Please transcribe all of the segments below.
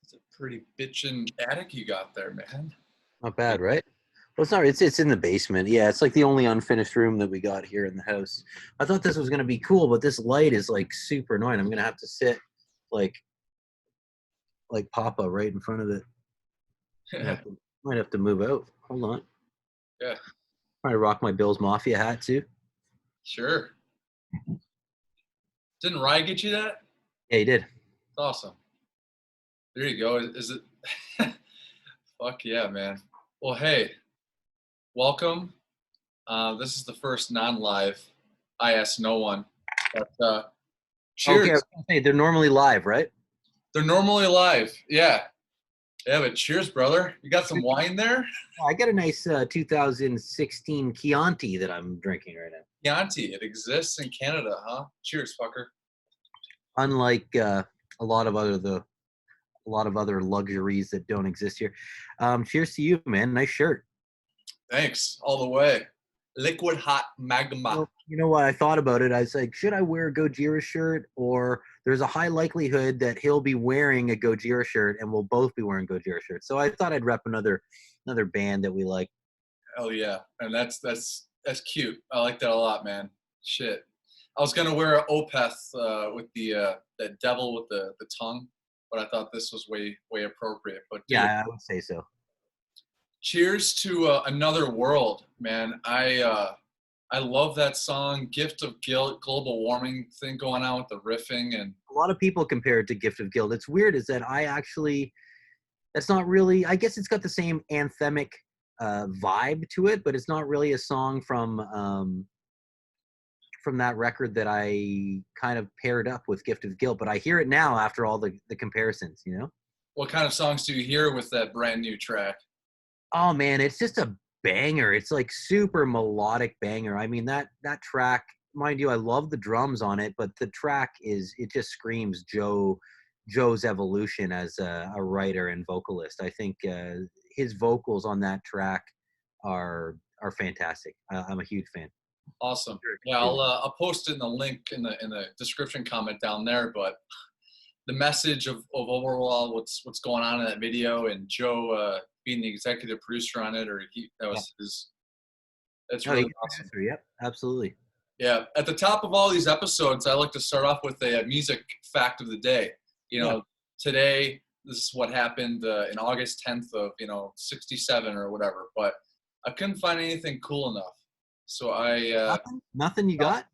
It's a pretty bitchin' attic you got there, man. Not bad, right? Well, it's not. It's in the basement. Yeah, it's like the only unfinished room that we got here in the house. I thought this was gonna be cool, but this light is like super annoying. I'm gonna have to sit like Papa right in front of it. Might have to move out. Hold on. Yeah. Probably rock my Bills Mafia hat too. Sure. Didn't Rye get you that? Yeah, he did. Awesome. There you go. Is it? Fuck yeah, man. Well, hey, welcome. This is the first non-live. I asked no one. But cheers. Okay, I was gonna say, they're normally live, right? They're normally live. Yeah. Yeah, but cheers, brother. You got some wine there? I got a nice 2016 Chianti that I'm drinking right now. Chianti. It exists in Canada, huh? Cheers, fucker. Unlike a lot of other luxuries that don't exist here. Cheers to you, man. Nice shirt. Thanks. All the way. Liquid hot magma. Well, you know what? I thought about it. I was like, should I wear a Gojira shirt? Or there's a high likelihood that he'll be wearing a Gojira shirt and we'll both be wearing Gojira shirts. So I thought I'd rep another band that we like. Hell yeah. And that's cute. I like that a lot, man. Shit. I was gonna wear an Opeth with the that devil with the tongue, but I thought this was way appropriate. But dude, yeah, I would say so. Cheers to Another World, man. I love that song, Gift of Guilt, global warming thing going on with the riffing. And a lot of people compare it to Gift of Guilt. It's weird is that that's not really, I guess it's got the same anthemic vibe to it, but it's not really a song from that record that I kind of paired up with Gift of Guilt. But I hear it now after all the comparisons, you know? What kind of songs do you hear with that brand new track? Oh man, it's just a banger. It's like super melodic banger. I mean, that track, mind you, I love the drums on it, but the track it just screams Joe's evolution as a writer and vocalist. I think his vocals on that track are fantastic. I'm a huge fan. Awesome. Yeah, I'll post it in the link in the description comment down there. But the message of overall what's going on in that video, and Joe being the executive producer on it, that's really awesome. Yep, absolutely. Yeah, at the top of all these episodes, I like to start off with a music fact of the day. You know, today this is what happened in August 10th of 67 or whatever. But I couldn't find anything cool enough. So nothing you got?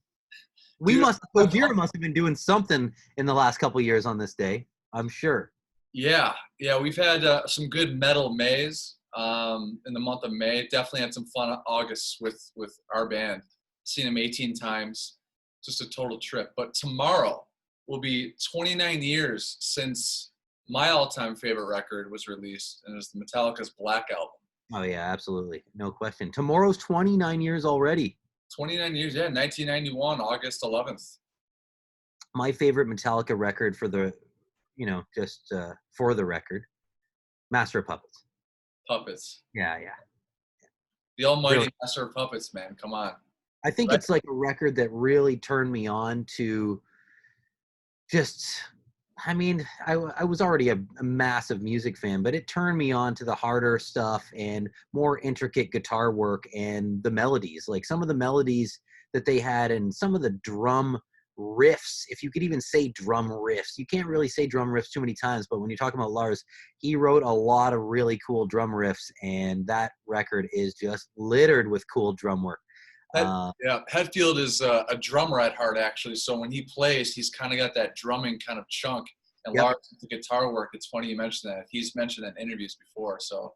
Gojira must have been doing something in the last couple of years on this day, I'm sure. Yeah, we've had some good metal Mays in the month of May. Definitely had some fun August with our band. Seen them 18 times, just a total trip. But tomorrow will be 29 years since my all-time favorite record was released, and it's the Metallica's Black Album. Oh, yeah, absolutely. No question. Tomorrow's 29 years already. 29 years, yeah, 1991, August 11th. My favorite Metallica record for the record, Master of Puppets. Puppets. Yeah. The almighty really. Master of Puppets, man. Come on. I think it's like a record that really turned me on to I was already a massive music fan, but it turned me on to the harder stuff and more intricate guitar work and the melodies. Like some of the melodies that they had and some of the drum riffs, if you could even say drum riffs. You can't really say drum riffs too many times, but when you're talking about Lars, he wrote a lot of really cool drum riffs, and that record is just littered with cool drum work. Hetfield is a drummer at heart, actually. So when he plays, he's kind of got that drumming kind of chunk. And Lars, the guitar work, it's funny you mentioned that. He's mentioned that in interviews before. So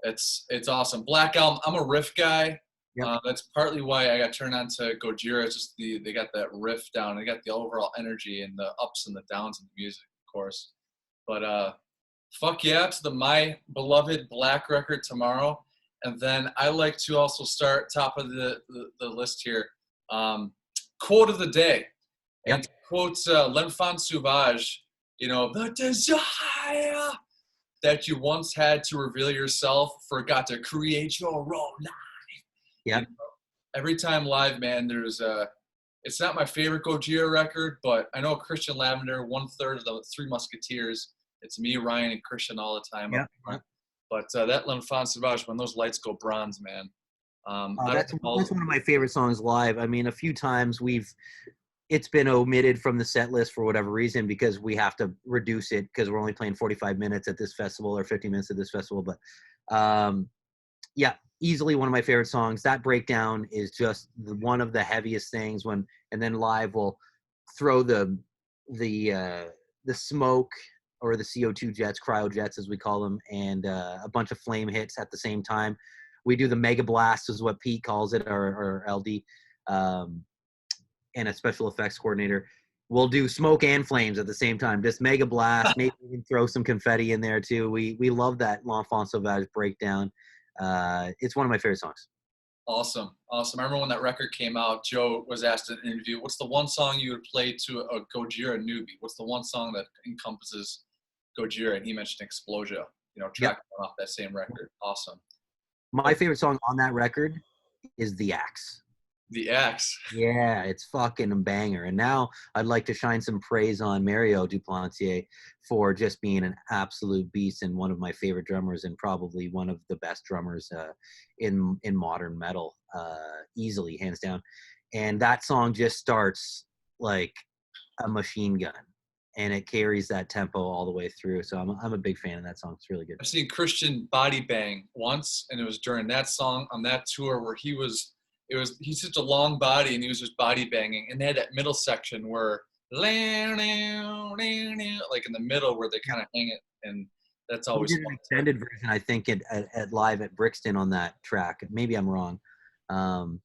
it's awesome. Black Album, I'm a riff guy. Yep. That's partly why I got turned on to Gojira. It's just they got that riff down. They got the overall energy and the ups and the downs of the music, of course. But fuck yeah to my beloved Black record tomorrow. And then I like to also start top of the list here. Quote of the day. Yep. And to quote L'Enfant Sauvage, the desire that you once had to reveal yourself forgot to create your own life. Yeah. Every time live, man, it's not my favorite Gojira record, but I know Christian Lavender, 1/3 of the Three Musketeers, It's me, Ryan, and Christian all the time. Yeah. Up front. But that L'Enfant Sauvage, when those lights go bronze, man. That's one of my favorite songs live. I mean, a few times it's been omitted from the set list for whatever reason because we have to reduce it because we're only playing 45 minutes at this festival or 50 minutes at this festival. But yeah, easily one of my favorite songs. That breakdown is just one of the heaviest things and then live we'll throw the smoke or the CO2 jets, cryojets as we call them, and a bunch of flame hits at the same time. We do the mega blast is what Pete calls it, or LD, and a special effects coordinator. We'll do smoke and flames at the same time. Just mega blast. Maybe we can throw some confetti in there too. We love that L'Enfant Sauvage breakdown. It's one of my favorite songs. Awesome. I remember when that record came out, Joe was asked in an interview, what's the one song you would play to a Gojira newbie? What's the one song that encompasses Gojira? And he mentioned Explosia, track off that same record. Awesome. My favorite song on that record is The Axe. The Axe. Yeah, it's fucking a banger. And now I'd like to shine some praise on Mario Duplantier for just being an absolute beast and one of my favorite drummers and probably one of the best drummers in modern metal, easily, hands down. And that song just starts like a machine gun. And it carries that tempo all the way through. So I'm a big fan of that song. It's really good. I've seen Christian body bang once, and it was during that song on that tour where he's such a long body and he was just body banging. And they had that middle section where like in the middle where they kind of hang it, and that's always we did an extended version, I think, at live at Brixton on that track. Maybe I'm wrong. It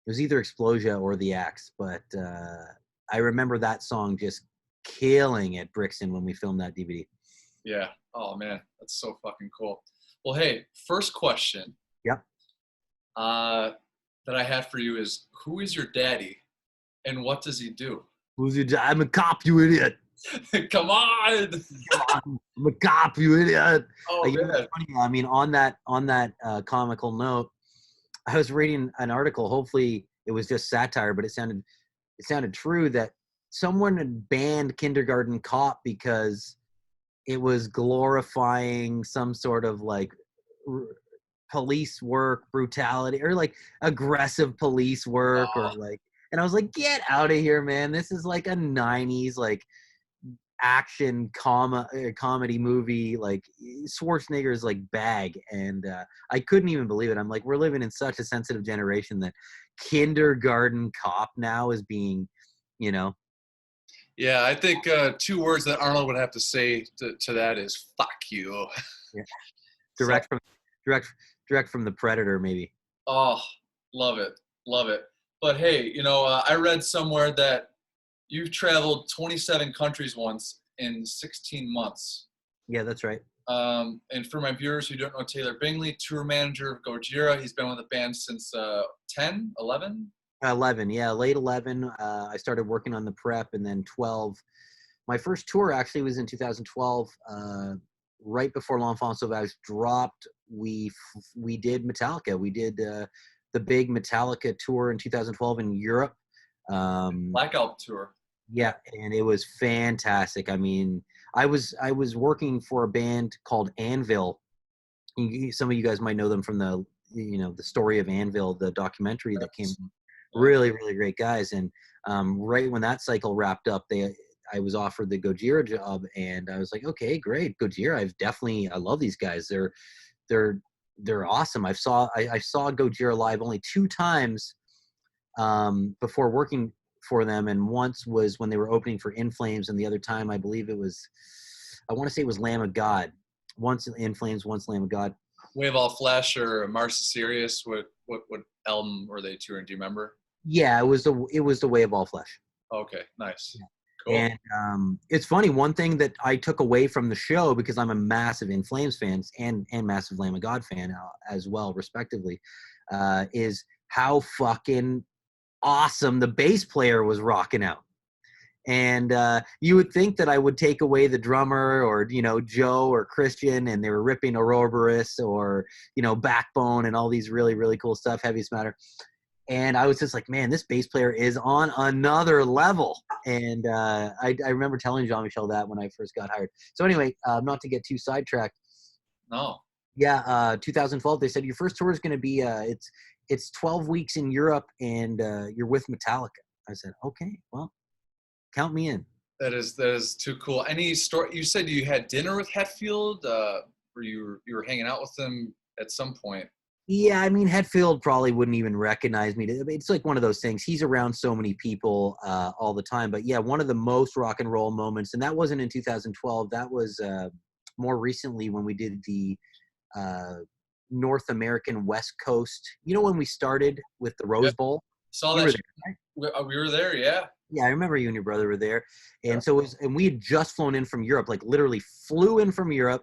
was either Explosia or The Axe, but I remember that song just killing at Brixton when we filmed that DVD. Yeah. Oh man, that's so fucking cool. Well, hey, first question. Yep. That I have for you is, who is your daddy, and what does he do? Who's your dad? I'm a cop, you idiot. Come on. I'm a cop, you idiot. Oh man. Funny, I mean, on that comical note, I was reading an article. Hopefully, it was just satire, but it sounded true that someone had banned Kindergarten Cop because it was glorifying some sort of like police work brutality or like aggressive police work or like, and I was like, get out of here, man. This is like a 90s like action comedy movie, like Schwarzenegger's like bag. And I couldn't even believe it. I'm like, we're living in such a sensitive generation that Kindergarten Cop now is being, Yeah, I think 2 words that Arnold would have to say to that is "fuck you." Yeah. Direct from the Predator, maybe. Oh, love it. But hey, I read somewhere that you've traveled 27 countries once in 16 months. Yeah, that's right. And for my viewers who don't know Taylor Bingley, tour manager of Gojira, he's been with the band since 10, 11? 11, yeah, late 11. I started working on the prep, and then 12. My first tour actually was in 2012. Right before L'Enfant Sauvage dropped, we did Metallica. We did the big Metallica tour in 2012 in Europe. Blackout tour. Yeah, and it was fantastic. I mean, I was working for a band called Anvil. Some of you guys might know them from the Story of Anvil, the documentary that came. Really, really great guys. And right when that cycle wrapped up, I was offered the Gojira job, and I was like, okay, great, Gojira. I love these guys. They're awesome. I saw Gojira live only 2 times before working for them, and once was when they were opening for In Flames, and the other time I believe I want to say it was Lamb of God. Once In Flames, once Lamb of God. Wave All Flesh or Mars Sirius. What album were they touring? Do you remember? Yeah, it was the Way of All Flesh. Okay, nice. Yeah. Cool. And it's funny, one thing that I took away from the show, because I'm a massive In Flames fan and massive Lamb of God fan as well, respectively, is how fucking awesome the bass player was rocking out. And you would think that I would take away the drummer or, Joe or Christian, and they were ripping Ouroboros or, Backbone and all these really, really cool stuff, Heaviest Matter. And I was just like, man, this bass player is on another level. And I remember telling Jean-Michel that when I first got hired. So anyway, not to get too sidetracked. No. Yeah, 2012, they said your first tour is going to be, it's 12 weeks in Europe, and you're with Metallica. I said, okay, well, count me in. That is too cool. Any story? You said you had dinner with Hetfield, or you were hanging out with him at some point. Yeah, I mean, Hetfield probably wouldn't even recognize me. It's like one of those things. He's around so many people all the time. But yeah, one of the most rock and roll moments, and that wasn't in 2012. That was more recently when we did the North American West Coast. You know when we started with the Rose Bowl? Saw You that. were there, right? We were there, yeah. Yeah, I remember you and your brother were there. And so and we had just flown in from Europe, like literally flew in from Europe,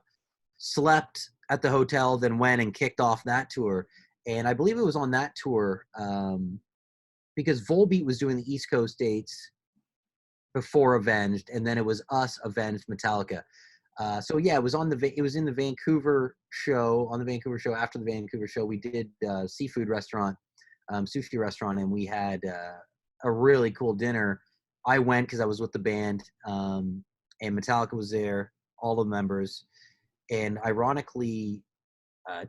slept at the hotel, then went and kicked off that tour. And I believe it was on that tour because Volbeat was doing the East Coast dates before Avenged, and then it was us, Avenged, Metallica. So yeah, it was in the Vancouver show. On the Vancouver show, after the Vancouver show, we did seafood restaurant, sushi restaurant, and we had a really cool dinner. I went because I was with the band, and Metallica was there, all the members. And ironically,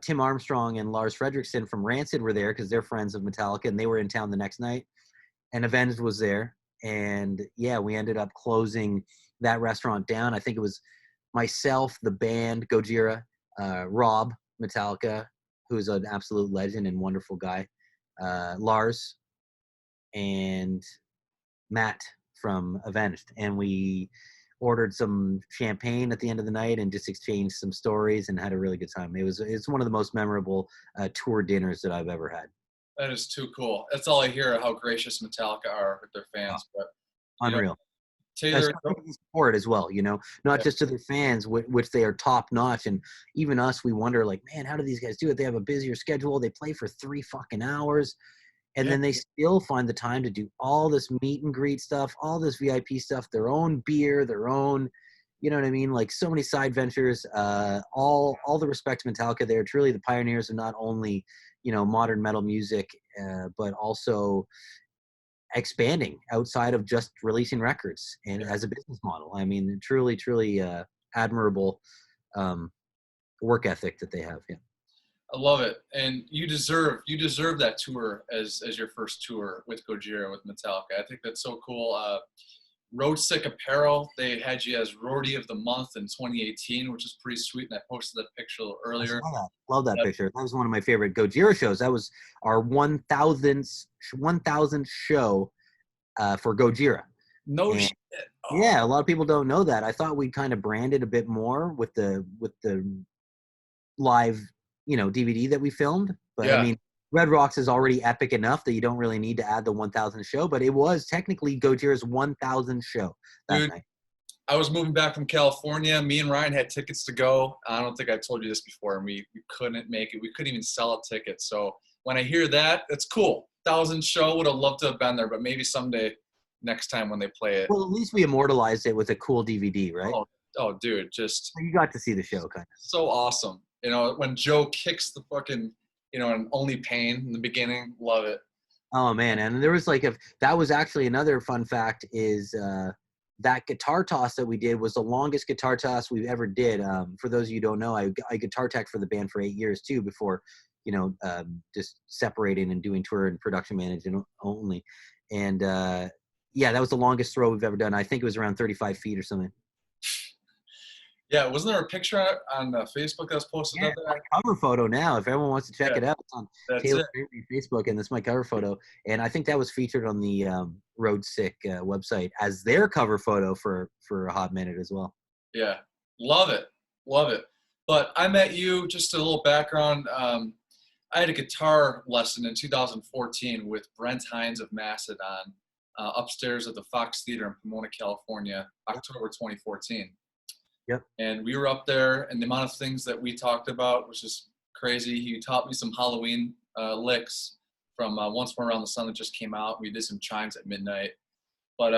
Tim Armstrong and Lars Fredriksson from Rancid were there because they're friends of Metallica, and they were in town the next night. And Avenged was there. And yeah, we ended up closing that restaurant down. I think it was myself, the band, Gojira, Rob, Metallica, who is an absolute legend and wonderful guy, Lars, and Matt from Avenged. And we ordered some champagne at the end of the night and just exchanged some stories and had a really good time. It's one of the most memorable tour dinners that I've ever had. That is too cool. That's all I hear, how gracious Metallica are with their fans. But unreal. Taylor, support as well, not just to their fans, which they are top notch, and even us, we wonder, like, man, how do these guys do it? They have a busier schedule. They play for 3 fucking hours, and then they still find the time to do all this meet and greet stuff, all this VIP stuff, their own beer, their own, you know what I mean? Like so many side ventures. All the respect to Metallica. They're truly the pioneers of not only modern metal music, but also expanding outside of just releasing records and as a business model. I mean, truly admirable work ethic that they have. Yeah, I love it, and you deserve that tour as your first tour with Gojira, with Metallica. I think that's so cool. Road Sick Apparel, they had you as Roadie of the Month in 2018, which is pretty sweet, and I posted that picture a little earlier. Love that picture. That was one of my favorite Gojira shows. That was our 1,000th show for Gojira. No shit. Oh. Yeah, a lot of people don't know that. I thought we kind of branded a bit more with the live, DVD that we filmed. But I mean, Red Rocks is already epic enough that you don't really need to add the 1,000th show. But it was technically Gojira's 1,000th show that night. I was moving back from California. Me and Ryan had tickets to go. I don't think I told you this before, and we couldn't make it. We couldn't even sell a ticket. So when I hear that, it's cool. 1,000th show, would have loved to have been there, but maybe someday, next time when they play it. Well, at least we immortalized it with a cool DVD, right? Oh, dude, just you got to see the show, kind of. So awesome. When Joe kicks the fucking, and Only Pain in the beginning, love it. Oh man, and there was that was actually another fun fact is that guitar toss that we did was the longest guitar toss we've ever did. For those of you who don't know, I guitar tech for the band for 8 years too before, just separating and doing tour and production management only. And yeah, that was the longest throw we've ever done. I think it was around 35 feet or something. Yeah, wasn't there a picture on Facebook that was posted of that? My cover photo now. If everyone wants to check it out, it's on Taylor's Facebook, and that's my cover photo. And I think that was featured on the Road Sick website as their cover photo for a hot minute as well. Yeah, love it. But I met you, just a little background. I had a guitar lesson in 2014 with Brent Hines of Mastodon upstairs at the Fox Theater in Pomona, California, October 2014. Yep. And we were up there, and the amount of things that we talked about was just crazy. He taught me some Halloween licks from Once More Around the Sun that just came out. We did some chimes at midnight. But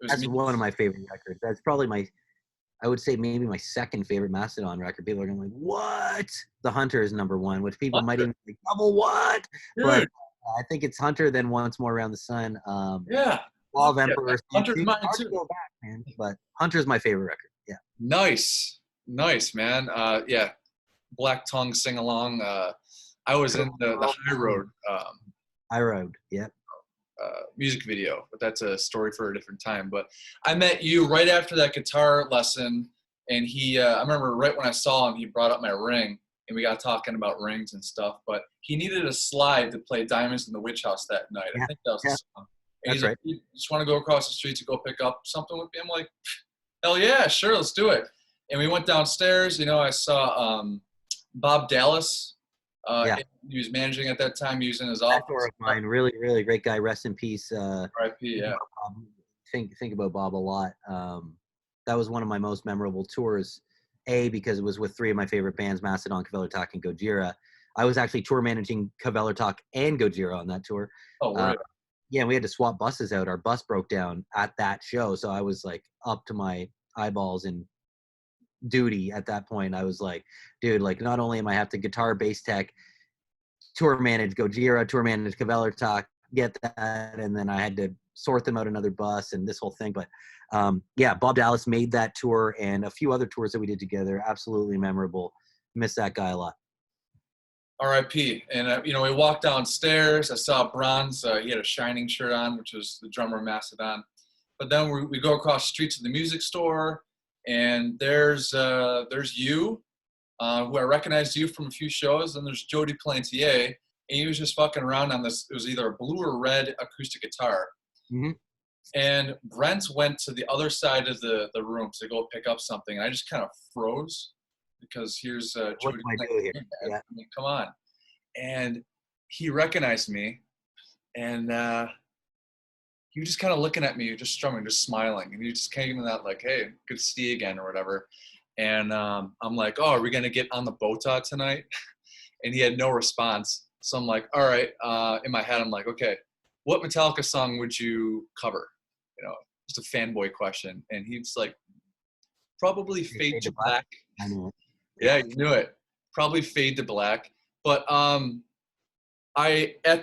that's one of my favorite records. That's probably I would say maybe my second favorite Mastodon record. People are going to be like, what? The Hunter is number one, which people might even think, double what? Dude, but I think it's Hunter, then Once More Around the Sun. Yeah. Law of Emperors. Hunter's mine Hard too. to go back, man, but Hunter's my favorite record. Yeah. Nice, man. Yeah, Black Tongue sing along. I was in the High Road High Road. Yeah. music video, but that's a story for a different time. But I met you right after that guitar lesson, and I remember right when I saw him, he brought up my ring, and we got talking about rings and stuff. But he needed a slide to play Diamonds in the Witch House that night. I think that was the song. And he's right. like, "You just want to go across the street to go pick up something with me?" I'm like, "Hell yeah, sure, let's do it." And we went downstairs. I saw Bob Dallas. He was managing at that time. He was in his office. Mentor of mine, really, really great guy. Rest in peace. R.I.P. Yeah. Think about Bob a lot. That was one of my most memorable tours. Because it was with three of my favorite bands, Mastodon, Kvelertak, and Gojira. I was actually tour managing Kvelertak and Gojira on that tour. Oh, really? Yeah, we had to swap buses out. Our bus broke down at that show, so I was like up to my eyeballs in duty at that point. I was like, dude, like not only am I have to guitar, bass tech, tour manage Gojira, tour manage Kvelertak, get that, and then I had to sort them out another bus and this whole thing. But yeah, Bob Dallas made that tour and a few other tours that we did together. Absolutely memorable. Miss that guy a lot. R.I.P. And, we walked downstairs. I saw Bronze. He had a Shining shirt on, which was the drummer of Mastodon. But then we go across the street to the music store, and there's you, who I recognized you from a few shows, and there's Joe Duplantier, and he was just fucking around on this. It was either a blue or red acoustic guitar. Mm-hmm. And Brent went to the other side of the room to go pick up something, and I just kind of froze. Because here's Joe. What do I do here? Yeah. I mean, come on. And he recognized me, and he was just kind of looking at me, just strumming, just smiling. And he just came in that like, "Hey, good to see you again," or whatever. And I'm like, "Oh, are we going to get on the Bota tonight?" And he had no response. So I'm like, all right. In my head, I'm like, okay, what Metallica song would you cover? Just a fanboy question. And he's like, probably Fade to Black. I knew it. Yeah, you knew it. Probably Fade to Black. But at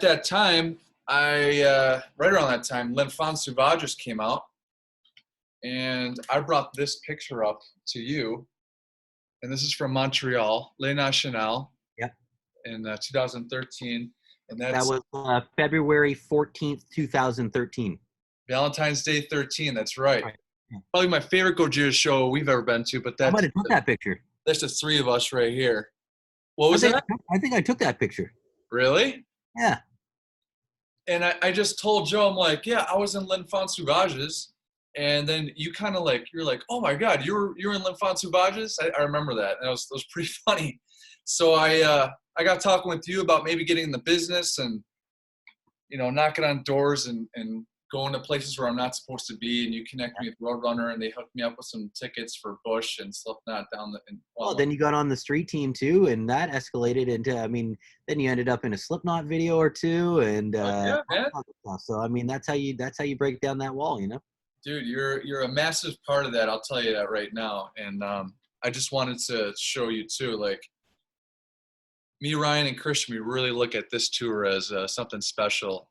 that time, right around that time, L'Enfant Sauvage came out. And I brought this picture up to you. And this is from Montreal, Les Nationales. Yep. In 2013. And that was February 14th, 2013. Valentine's Day 13, that's right. Yeah. Probably my favorite Gojira show we've ever been to, but I might have took that picture. That's the three of us right here. What was that? I think I took that picture. Really? Yeah. And I just told Joe, I'm like, yeah, I was in L'Enfant Sauvages. And then you kind of like, you're like, oh my God, you were in L'Enfant Sauvages? I remember that. And it was pretty funny. So I got talking with you about maybe getting in the business and, knocking on doors and going to places where I'm not supposed to be. And you connect me with Roadrunner, and they hooked me up with some tickets for Bush and Slipknot down the. Then you got on the street team too, and that escalated into. Then you ended up in a Slipknot video or two, and yeah, man. So that's how you break down that wall, Dude, you're a massive part of that. I'll tell you that right now. And I just wanted to show you too, like. Me, Ryan, and Christian, we really look at this tour as something special.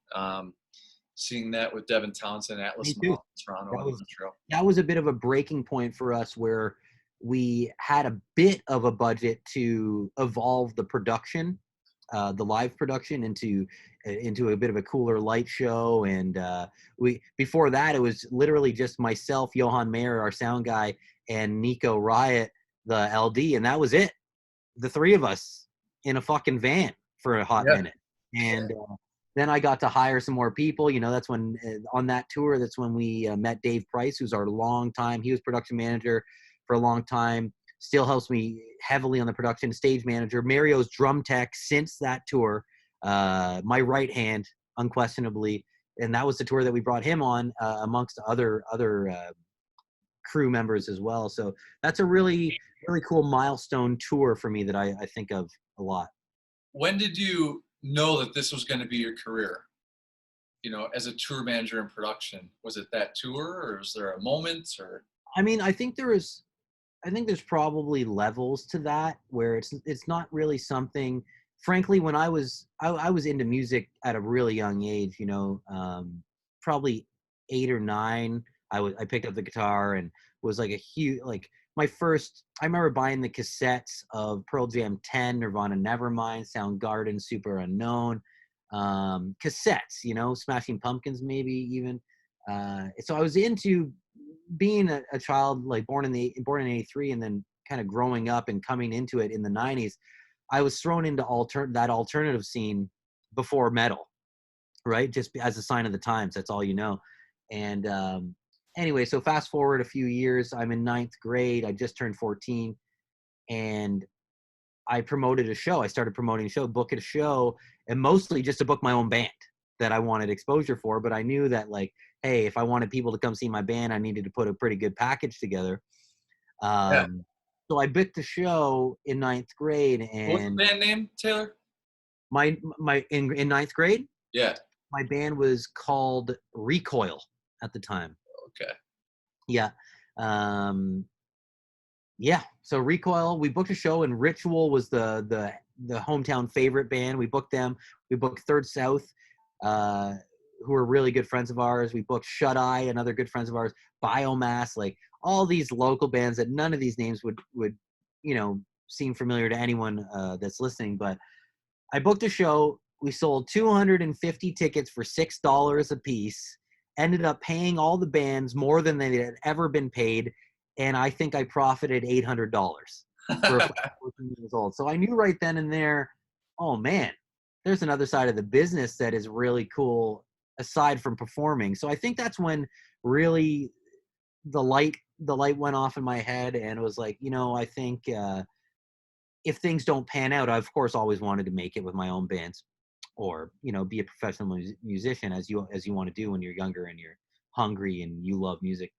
Seeing that with Devin Townsend, Atlas Mall, Toronto, and Montreal. That was a bit of a breaking point for us, where we had a bit of a budget to evolve the production, the live production, into a bit of a cooler light show. And before that, it was literally just myself, Johan Mayer, our sound guy, and Nico Riot, the LD, and that was it. The three of us in a fucking van for a hot minute. And then I got to hire some more people. That's when on that tour, that's when we met Dave Price, who's our he was production manager for a long time, still helps me heavily on the production, stage manager, Mario's drum tech since that tour, my right hand, unquestionably. And that was the tour that we brought him on amongst other crew members as well. So that's a really, really cool milestone tour for me that I think of a lot. When did you know that this was going to be your career? As a tour manager in production, was it that tour, or was there a moment? Or I think there's probably levels to that, where it's not really something frankly, when I was into music at a really young age, you know, probably 8 or 9, I picked up the guitar and was like a huge, like my first, I remember buying the cassettes of Pearl Jam 10, Nirvana Nevermind, Soundgarden, Super Unknown, cassettes, you know, Smashing Pumpkins maybe even. So I was into being a child, like born in 83, and then kind of growing up and coming into it in the 90s. I was thrown into that alternative scene before metal, right? Just as a sign of the times. That's all you know. And anyway, so fast forward a few years, I'm in 9th grade. I just turned 14, and I promoted a show. I started promoting a show, booking a show, and mostly just to book my own band that I wanted exposure for. But I knew that, like, hey, if I wanted people to come see my band, I needed to put a pretty good package together. Yeah. So I booked the show in 9th grade, What's the and band name, Taylor? in 9th grade, Yeah. my band was called Recoil at the time. Okay. Yeah. Yeah. So Recoil, we booked a show, and Ritual was the hometown favorite band. We booked them. We booked Third South, who are really good friends of ours. We booked Shut Eye, another good friends of ours. Biomass, like all these local bands that none of these names would you know, seem familiar to anyone that's listening. But I booked a show. We sold 250 tickets for $6 a piece. Ended up paying all the bands more than they had ever been paid, and I think I profited $800 for 14 years old. So I knew right then and there, oh man, there's another side of the business that is really cool aside from performing. So I think that's when really the light went off in my head, and it was like, you know, I think if things don't pan out, I of course always wanted to make it with my own bands, or, you know, be a professional musician as you want to do when you're younger and you're hungry and you love music.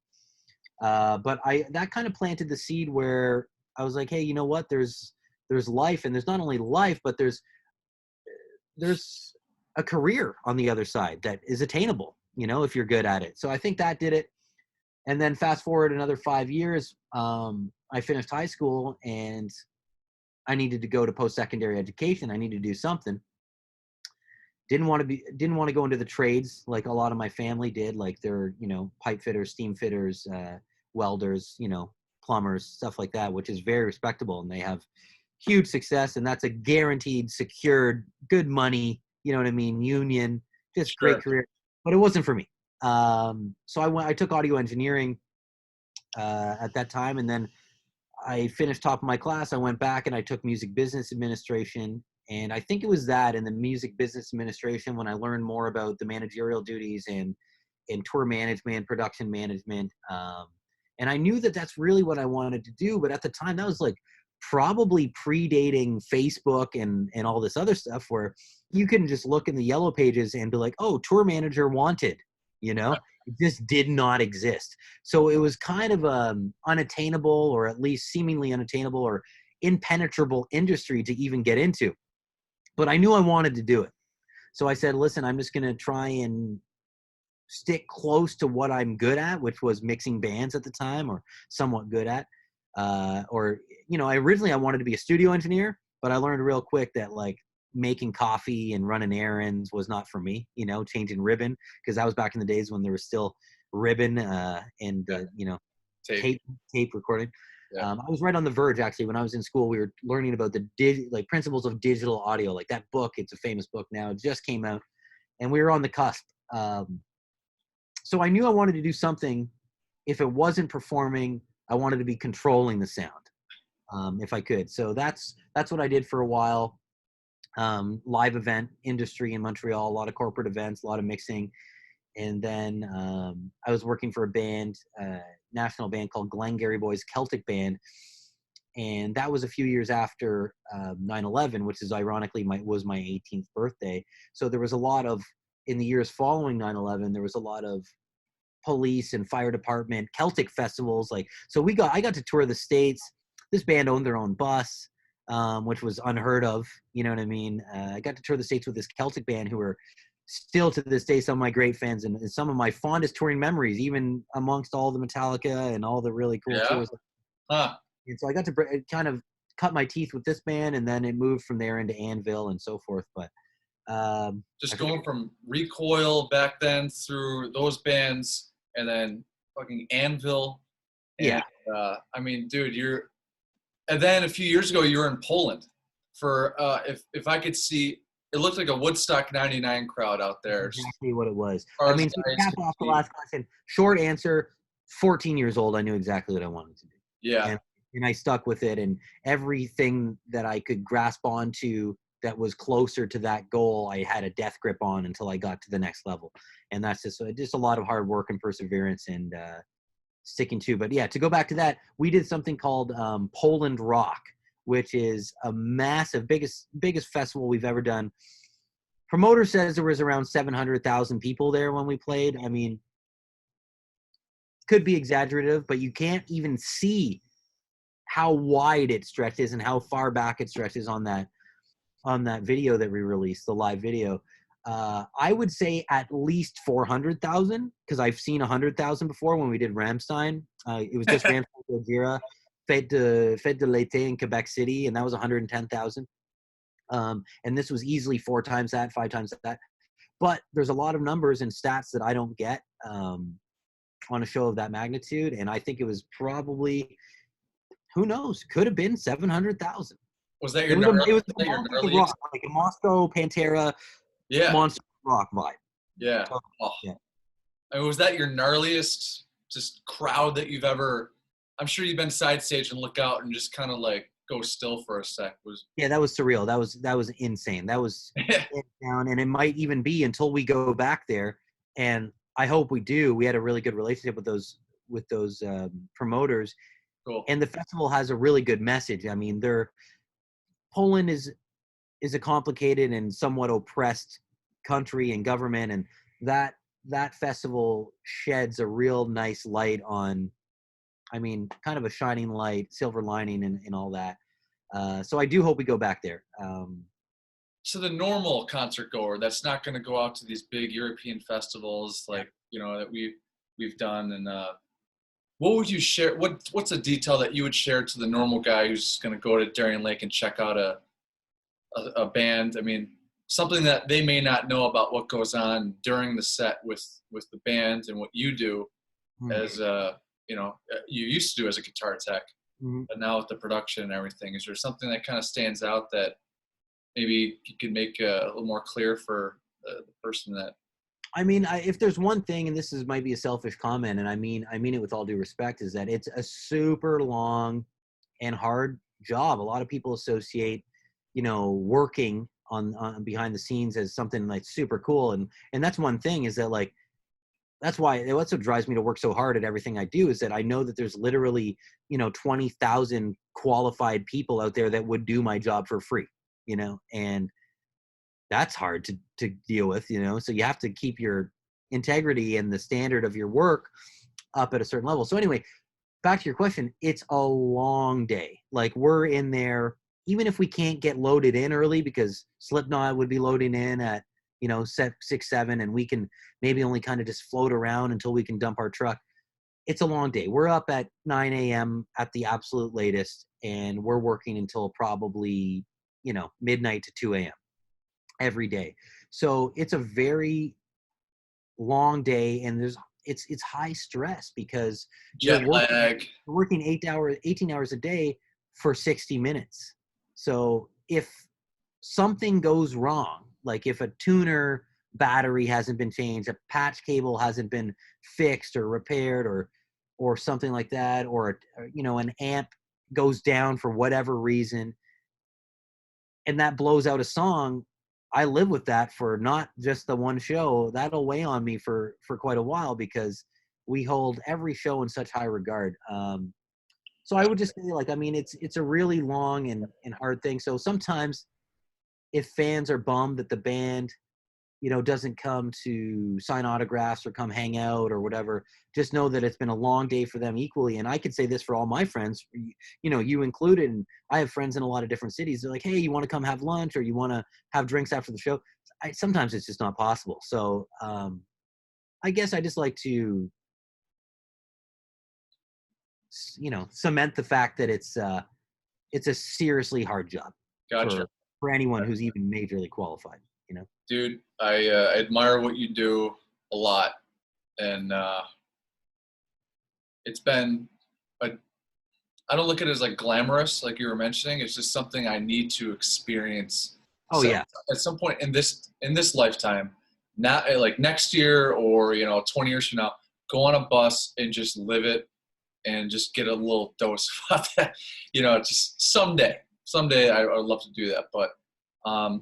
But that kind of planted the seed where I was like, hey, you know what? There's life, and there's not only life, but there's a career on the other side that is attainable, you know, if you're good at it. So I think that did it. And then fast forward another 5 years, I finished high school, and I needed to go to post-secondary education. I needed to do something. Didn't want to go into the trades like a lot of my family did, like they're, you know, pipe fitters, steam fitters, welders, you know, plumbers, stuff like that, which is very respectable, and they have huge success, and that's a guaranteed, secured, good money, you know what I mean, union, just Sure. great career. But it wasn't for me. So I took audio engineering at that time, and then I finished top of my class. I went back and I took music business administration. And I think it was that in the music business administration when I learned more about the managerial duties and tour management, production management. And I knew that that's really what I wanted to do. But at the time, that was like probably predating Facebook and all this other stuff, where you can just look in the yellow pages and be like, oh, tour manager wanted, you know? It just did not exist. So it was kind of unattainable, or at least seemingly unattainable or impenetrable industry to even get into. But I knew I wanted to do it. So I said, listen, I'm just going to try and stick close to what I'm good at, which was mixing bands at the time, or somewhat good at. Or, you know, originally I wanted to be a studio engineer, but I learned real quick that, like, making coffee and running errands was not for me, you know, changing ribbon, because that was back in the days when there was still ribbon and, you know, tape recording. Yeah. I was right on the verge, actually. When I was in school, we were learning about the principles of digital audio, like that book. It's a famous book now. It just came out, and we were on the cusp. So I knew I wanted to do something. If it wasn't performing, I wanted to be controlling the sound, if I could. So that's what I did for a while. Live event industry in Montreal, a lot of corporate events, a lot of mixing. And then I was working for a band, national band called Glengarry Boys Celtic Band. And that was a few years after 9/11, which is ironically was my 18th birthday. So there was a lot of, in the years following 9/11, there was a lot of police and fire department Celtic festivals. Like, so I got to tour the States. This band owned their own bus, which was unheard of. You know what I mean? I got to tour the States with this Celtic band who are still to this day some of my great fans, and some of my fondest touring memories, even amongst all the Metallica and all the really cool tours. Huh. And so I got to kind of cut my teeth with this band, and then it moved from there into Anvil and so forth. But just going from Recoil back then through those bands, and then fucking Anvil. And, I mean, dude, and then a few years ago you were in Poland for if I could see, it looked like a Woodstock '99 crowd out there. Exactly what it was. I mean, to cap off the last question, short answer: 14 years old, I knew exactly what I wanted to do. Yeah. And I stuck with it, and everything that I could grasp onto that was closer to that goal, I had a death grip on until I got to the next level. And that's just a lot of hard work and perseverance and sticking to. But yeah, to go back to that, we did something called Poland Rock, which is a massive, biggest festival we've ever done. Promoter says there was around 700,000 people there when we played. I mean, could be exaggerative, but you can't even see how wide it stretches and how far back it stretches on that video that we released, the live video. I would say at least 400,000, because I've seen 100,000 before when we did Rammstein. It was just Rammstein, Gojira, Fête de l'été in Quebec City, and that was 110,000. And this was easily 4 times that, 5 times that. But there's a lot of numbers and stats that I don't get on a show of that magnitude, and I think it was probably, who knows, could have been 700,000. Was that your? It was rock, like a Moscow Pantera, monster rock vibe. Yeah. Oh. Yeah. I mean, was that your gnarliest just crowd that you've ever? I'm sure you've been side stage and look out and just kind of like go still for a sec. Yeah, that was surreal. That was insane. That was down, and it might even be until we go back there. And I hope we do. We had a really good relationship with those promoters. Cool. And the festival has a really good message. I mean, Poland is a complicated and somewhat oppressed country and government, and that festival sheds a real nice light on, I mean, kind of a shining light, silver lining, and all that. So I do hope we go back there. So the normal concert goer that's not going to go out to these big European festivals like that we've done, and what would you share? What's a detail that you would share to the normal guy who's going to go to Darien Lake and check out a band? I mean, something that they may not know about what goes on during the set with the band and what you do as you used to do as a guitar tech, but now with the production and everything. Is there something that kind of stands out that maybe you could make a little more clear for the person that? I mean, if there's one thing, and this might be a selfish comment, and I mean it with all due respect, is that it's a super long and hard job. A lot of people associate, working on behind the scenes as something like super cool, and that's one thing, is that like, that's what drives me to work so hard at everything I do, is that I know that there's literally 20,000 qualified people out there that would do my job for free, and that's hard to deal with, so you have to keep your integrity and the standard of your work up at a certain level. So anyway, back to your question, it's a long day. Like, we're in there, even if we can't get loaded in early, because Slipknot would be loading in at, set 6, 7, and we can maybe only kind of just float around until we can dump our truck. It's a long day. We're up at 9 a.m. at the absolute latest, and we're working until probably, midnight to 2 a.m. every day. So it's a very long day, and it's high stress because you're working 18 hours a day for 60 minutes. So if something goes wrong, like if a tuner battery hasn't been changed, a patch cable hasn't been fixed or repaired, or something like that, or an amp goes down for whatever reason, and that blows out a song, I live with that for not just the one show. That'll weigh on me for quite a while, because we hold every show in such high regard. So I would just say, like, I mean, it's a really long and hard thing. So sometimes if fans are bummed that the band, doesn't come to sign autographs or come hang out or whatever, just know that it's been a long day for them equally. And I could say this for all my friends, you included, and I have friends in a lot of different cities. They're like, hey, you want to come have lunch, or you want to have drinks after the show? Sometimes it's just not possible. So I guess I just like to, cement the fact that it's it's a seriously hard job Gotcha. for anyone who's even majorly qualified, you know? Dude, I admire what you do a lot. And it's been I don't look at it as like glamorous, like you were mentioning. It's just something I need to experience. Oh, yeah. At some point in this lifetime, not like next year or 20 years from now, go on a bus and just live it and just get a little dose of that. Just someday I would love to do that. But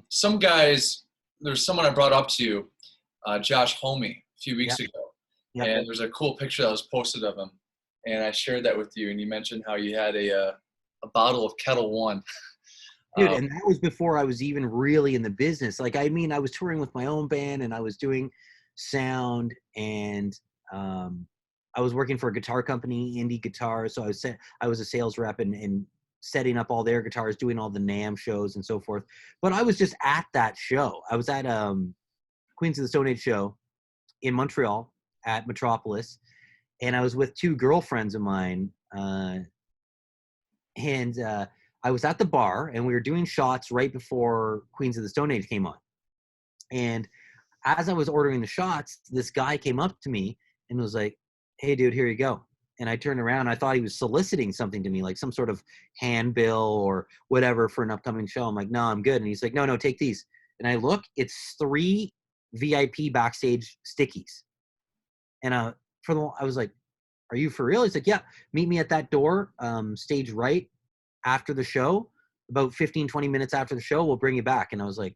some guys, there's someone I brought up to you, Josh Homme, a few weeks ago. Yep. And there's a cool picture that was posted of him. And I shared that with you, and you mentioned how you had a bottle of Ketel One. Dude, and that was before I was even really in the business. Like, I mean, I was touring with my own band, and I was doing sound, and I was working for a guitar company, Indie Guitar. So I was a sales rep and setting up all their guitars, doing all the NAMM shows and so forth. But I was just at that show. I was at Queens of the Stone Age show in Montreal at Metropolis. And I was with two girlfriends of mine, and I was at the bar, and we were doing shots right before Queens of the Stone Age came on. And as I was ordering the shots, this guy came up to me and was like, "Hey, dude, here you go." And I turned around. I thought he was soliciting something to me, like some sort of handbill or whatever for an upcoming show. I'm like, "No, I'm good." And he's like, "No, take these." And I look, it's 3 VIP backstage stickies. And I was like, "Are you for real?" He's like, "Yeah, meet me at that door, stage right after the show, about 15, 20 minutes after the show, we'll bring you back." And I was like,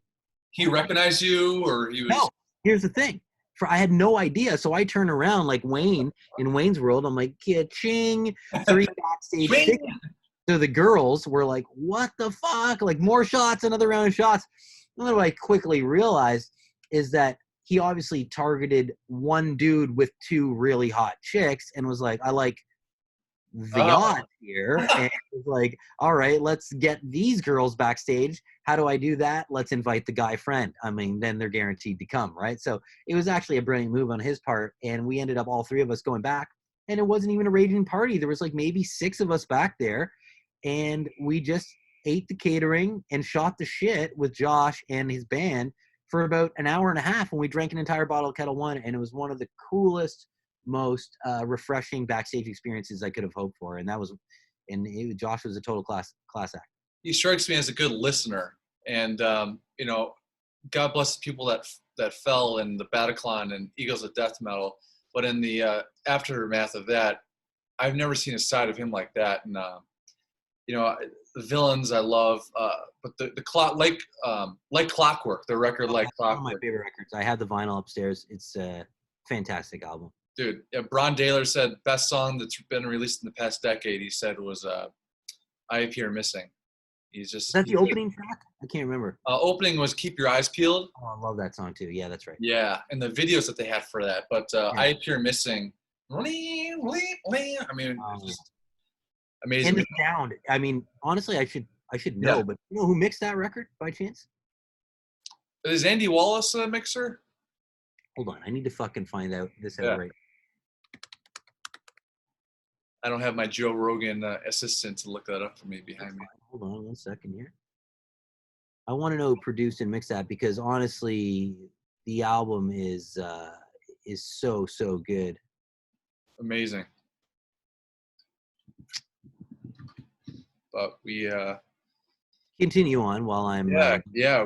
he recognized you, or he was? No, here's the thing. I had no idea. So I turn around like Wayne in Wayne's World. I'm like, "Ka-ching, 3 backstage stickies." So the girls were like, "What the fuck?" Like, more shots, another round of shots. And then what I quickly realized is that he obviously targeted one dude with 2 really hot chicks and was like, "I like the odds here." And was like, "All right, let's get these girls backstage. How do I do that? Let's invite the guy friend." I mean, then they're guaranteed to come, right? So it was actually a brilliant move on his part. And we ended up, all 3 of us, going back. And it wasn't even a raging party. There was like maybe 6 of us back there. And we just ate the catering and shot the shit with Josh and his band for about an hour and a half, when we drank an entire bottle of Ketel One. And it was one of the coolest, most refreshing backstage experiences I could have hoped for. And Josh was a total class act. He strikes me as a good listener. And, God bless the people that fell in the Bataclan and Eagles of Death Metal. But in the aftermath of that, I've never seen a side of him like that. And, the Villains I love, but the like Clockwork, the record Like Clockwork. One of my favorite records. I have the vinyl upstairs. It's a fantastic album. Dude, Bron Daler said best song that's been released in the past decade, he said, was I Appear Missing. Is that the opening track? I can't remember. Opening was Keep Your Eyes Peeled. Oh, I love that song too. Yeah, that's right. Yeah, and the videos that they had for that. But I Appear Missing, I mean, just amazing. And the sound. I mean, honestly, I should know, but you know who mixed that record by chance? Is Andy Wallace a mixer? Hold on, I need to fucking find out this out right. I don't have my Joe Rogan assistant to look that up for me behind me. Hold on 1 second here. I want to know who produced and mixed that, because honestly, the album is so good. Amazing. But we continue on while I'm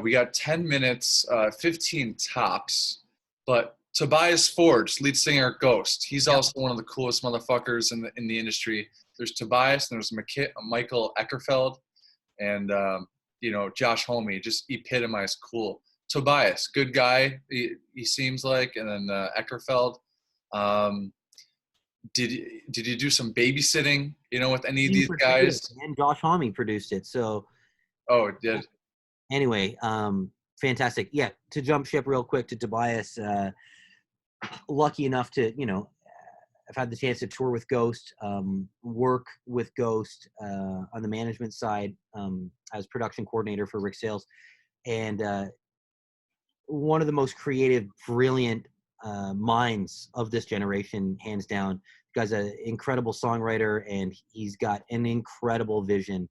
we got 10 minutes, 15 tops. But Tobias Forge, lead singer Ghost, he's also one of the coolest motherfuckers in the industry. There's Tobias, and there's Michael Eckerfeld, and Josh Homme, just epitomized cool. Tobias, good guy, he seems like, and then Eckerfeld. Did you do some babysitting, with any of these guys? And Josh Homme produced it, so. Oh, it did. Anyway, fantastic. Yeah, to jump ship real quick to Tobias, lucky enough to, I've had the chance to tour with Ghost, work with Ghost on the management side as production coordinator for Rick Sales. And one of the most creative, brilliant minds of this generation, hands down. The guy's an incredible songwriter, and he's got an incredible vision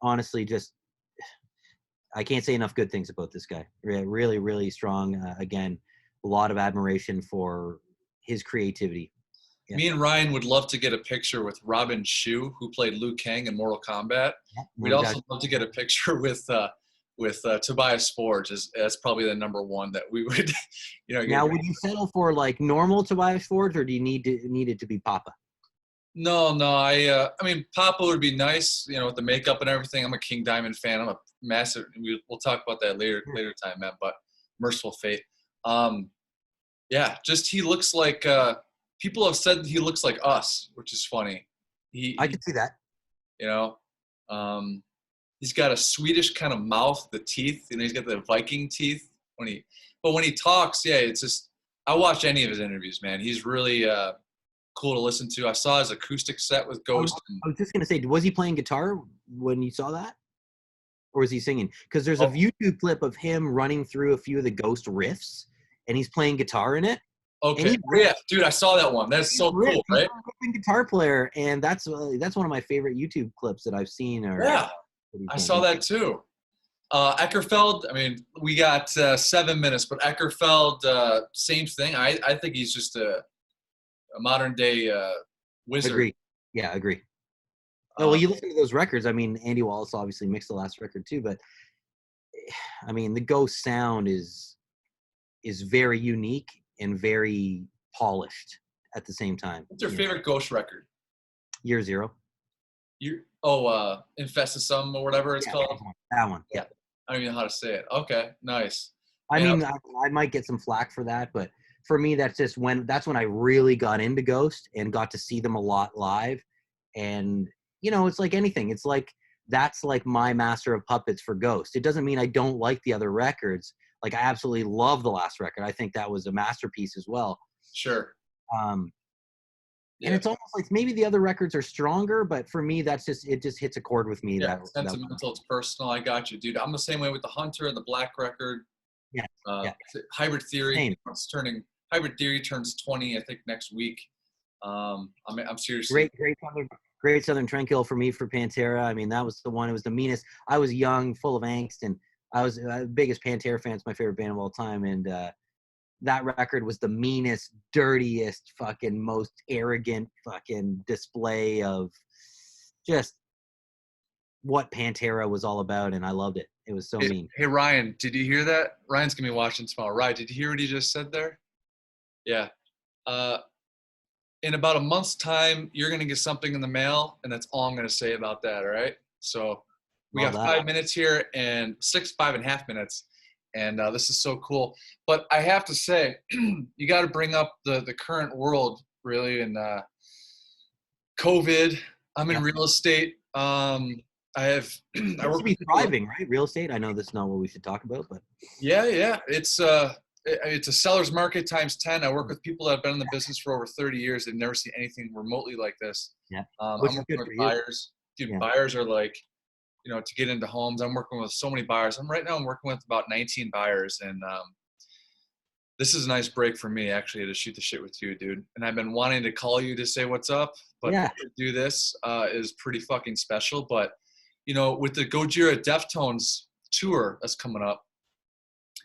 Honestly, just I can't say enough good things about this guy. Really, really strong. Again, a lot of admiration for his creativity. Yeah. Me and Ryan would love to get a picture with Robin Shu, who played Liu Kang in Mortal Kombat. Yeah, We'd also love to get a picture with Tobias Forge. That's probably the number one that we would, Now, would you settle for like normal Tobias Forge, or do you need it to be Papa? No. I mean, Papa would be nice, with the makeup and everything. I'm a King Diamond fan. I'm a massive. We'll talk about that later time, man. But Merciful Fate. Yeah, just he looks like. People have said he looks like us, which is funny. I can see that. He's got a Swedish kind of mouth, the teeth. He's got the Viking teeth when he talks, yeah, it's just. I watch any of his interviews, man. He's really cool to listen to. I saw his acoustic set with Ghost. I was just gonna say, was he playing guitar when you saw that, or was he singing? Because there's a YouTube clip of him running through a few of the Ghost riffs, and he's playing guitar in it. Okay, yeah, dude, I saw that one. That's so cool, right? He's a guitar player, and that's one of my favorite YouTube clips that I've seen. Yeah, I saw that too. Eckerfeld, I mean, we got 7 minutes, but Eckerfeld, same thing. I think he's just a modern day wizard. Agree. Yeah, agree. Well, you listen to those records. I mean, Andy Wallace obviously mixed the last record too, but I mean, the Ghost sound is very unique and very polished at the same time. What's your favorite Ghost record? Year Zero. Infestisum or whatever it's called? That one. Yeah. I don't even know how to say it. Okay, nice. I mean, I might get some flack for that, but for me, that's when I really got into Ghost and got to see them a lot live. And, it's like anything. It's like, that's like my Master of Puppets for Ghost. It doesn't mean I don't like the other records. Like, I absolutely love the last record. I think that was a masterpiece as well. Sure. And it's almost like maybe the other records are stronger, but for me, it just hits a chord with me. Yeah, sentimental, it's personal. I got you, dude. I'm the same way with the Hunter and the Black record. Yeah. Hybrid Theory. Same. Hybrid Theory turns 20, I think, next week. I'm seriously. Great Southern Tranquil for me for Pantera. I mean, that was the one. It was the meanest. I was young, full of angst, and I was the biggest Pantera fan. It's my favorite band of all time, and that record was the meanest, dirtiest, fucking most arrogant fucking display of just what Pantera was all about, and I loved it. It was so mean. Hey, Ryan, did you hear that? Ryan's going to be watching tomorrow. Ryan, did you hear what he just said there? Yeah. In about a month's time, you're going to get something in the mail, and that's all I'm going to say about that, all right? So we got 5 minutes here and 5.5 minutes. And this is so cool. But I have to say, you got to bring up the current world, really, and COVID. I'm in real estate. I work be thriving, right? Real estate. I know that's not what we should talk about, but yeah. It's a seller's market times 10. I work with people that have been in the business for over 30 years. They've never seen anything remotely like this. Yeah. I'm working with buyers. Dude, buyers are like, to get into homes. I'm working with so many buyers. I'm working with about 19 buyers, and this is a nice break for me actually to shoot the shit with you, dude. And I've been wanting to call you to say what's up, but to do this is pretty fucking special. But with the Gojira Deftones tour that's coming up,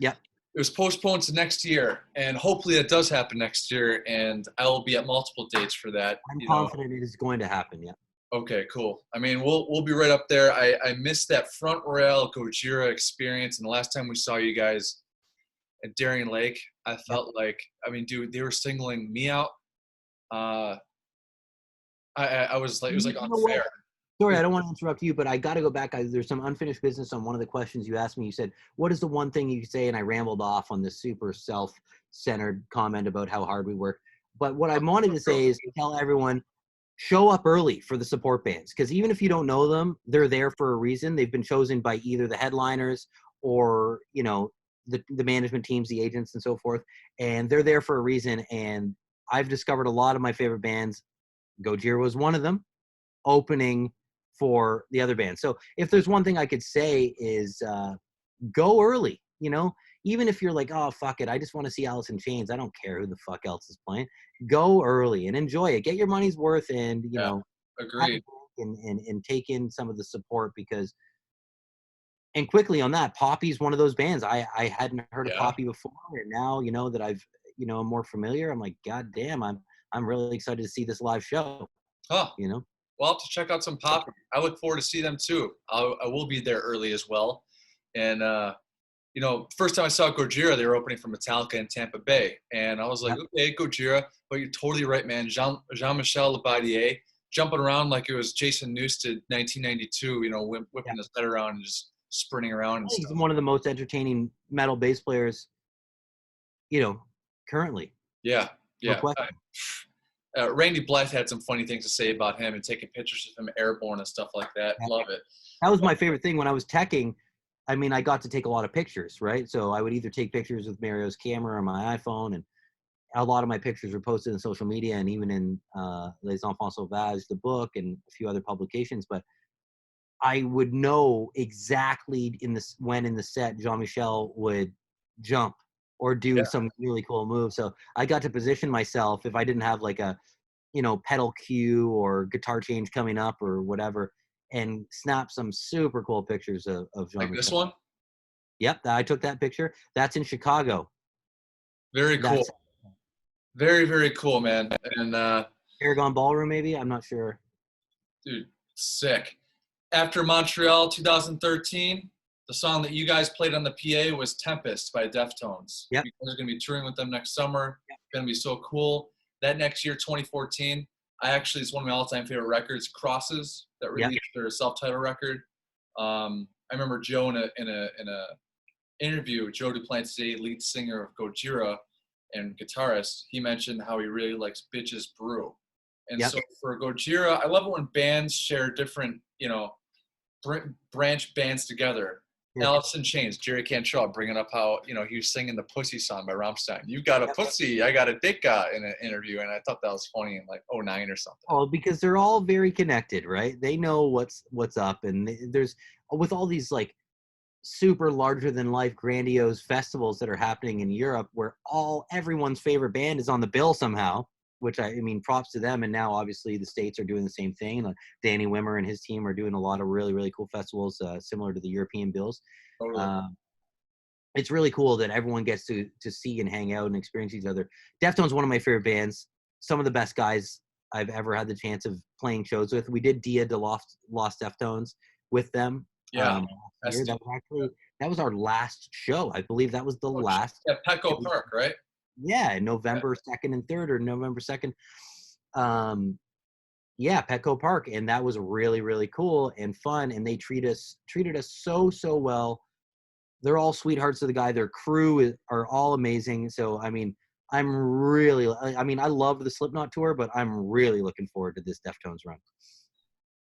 it was postponed to next year, and hopefully it does happen next year, and I will be at multiple dates for that. I'm confident it is going to happen. Yeah. Okay, cool. I mean, we'll be right up there. I missed that front rail Gojira experience, and the last time we saw you guys at Darien Lake, I felt like, I mean, dude, they were singling me out. I was like, it was like unfair. Sorry, I don't want to interrupt you, but I got to go back. There's some unfinished business on one of the questions you asked me. You said, what is the one thing you say? And I rambled off on this super self-centered comment about how hard we work. But what I wanted to say is to tell everyone, show up early for the support bands, because even if you don't know them, they're there for a reason. They've been chosen by either the headliners or the management teams, the agents, and so forth, and they're there for a reason. And I've discovered a lot of my favorite bands. Gojira was one of them, opening for the other band. So if there's one thing I could say is go early. Even if you're like, oh, fuck it, I just want to see Alice in Chains. I don't care who the fuck else is playing. Go early and enjoy it. Get your money's worth, and, Agreed. and take in some of the support because. And quickly on that, Poppy's one of those bands. I hadn't heard of Poppy before, and now that I've I'm more familiar. I'm like, God damn, I'm really excited to see this live show. Huh. Well, I'll have to check out some Poppy. I look forward to see them too. I will be there early as well. And first time I saw Gojira, they were opening for Metallica in Tampa Bay, and I was like, okay, Gojira, but you're totally right, man. Jean-Michel Labadier jumping around like it was Jason Newsted 1992. Whipping his head around and just sprinting around and he's stuff. one of the most entertaining metal bass players, currently. Yeah. No Randy Blythe had some funny things to say about him and taking pictures of him airborne and stuff like that. Love it. That was my favorite thing when I was teching. I mean, I got to take a lot of pictures, right? So I would either take pictures with Mario's camera or my iPhone, and a lot of my pictures were posted in social media and even in Les Enfants Sauvages, the book, and a few other publications. But I would know exactly when in the set Jean-Michel would jump or do some really cool move. So I got to position myself if I didn't have like a, pedal cue or guitar change coming up or whatever, and snap some super cool pictures of Jean-Michel. Like this one? Yep, I took that picture. That's in Chicago. Very cool. Very, very cool, man. And Aragon Ballroom, maybe? I'm not sure. Dude, sick. After Montreal 2013, the song that you guys played on the PA was Tempest by Deftones. Yep. You guys are going to be touring with them next summer. It's going to be so cool. That next year, 2014, it's one of my all-time favorite records, Crosses, that released their self-titled record. I remember Joe in a interview, Joe Duplantier, lead singer of Gojira and guitarist, he mentioned how he really likes Bitches Brew. And so for Gojira, I love it when bands share different, branch bands together. Alice in Chains, Jerry Cantrell bringing up how, he was singing the Pussy song by Rammstein. You got a pussy, I got a dick in an interview. And I thought that was funny in like 2009 or something. Oh, because they're all very connected, right? They know what's up. And there's, with all these like super larger than life grandiose festivals that are happening in Europe where everyone's favorite band is on the bill somehow, which I mean, props to them. And now obviously the States are doing the same thing. Like Danny Wimmer and his team are doing a lot of really, really cool festivals similar to the European bills. Totally. It's really cool that everyone gets to see and hang out and experience each other. Deftones, one of my favorite bands, some of the best guys I've ever had the chance of playing shows with. We did Dia de Lost Deftones with them. Yeah. That was our last show. I believe that was the last. At Petco Park, right? Yeah, November 2nd and 3rd or November 2nd. Petco Park. And that was really, really cool and fun. And they treated us so well. They're all sweethearts of the guy. Their crew are all amazing. So, I mean, I love the Slipknot tour, but I'm really looking forward to this Deftones run.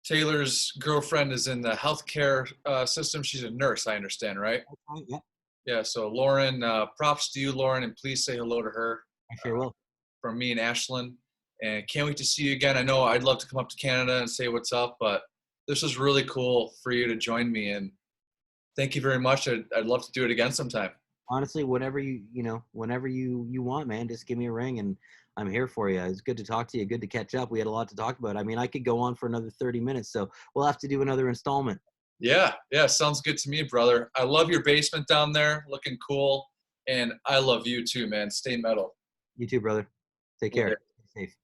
Taylor's girlfriend is in the healthcare system. She's a nurse, I understand, right? Yeah. Yeah, so Lauren, props to you, Lauren, and please say hello to her. I sure will. From me and Ashlyn. And can't wait to see you again. I know I'd love to come up to Canada and say what's up, but this was really cool for you to join me. And thank you very much. I'd love to do it again sometime. Honestly, whenever you want, man, just give me a ring and I'm here for you. It's good to talk to you. Good to catch up. We had a lot to talk about. I mean, I could go on for another 30 minutes, so we'll have to do another installment. Yeah, sounds good to me, brother. I love your basement down there, looking cool, and I love you too, man. Stay metal. You too, brother. Take care. Stay safe.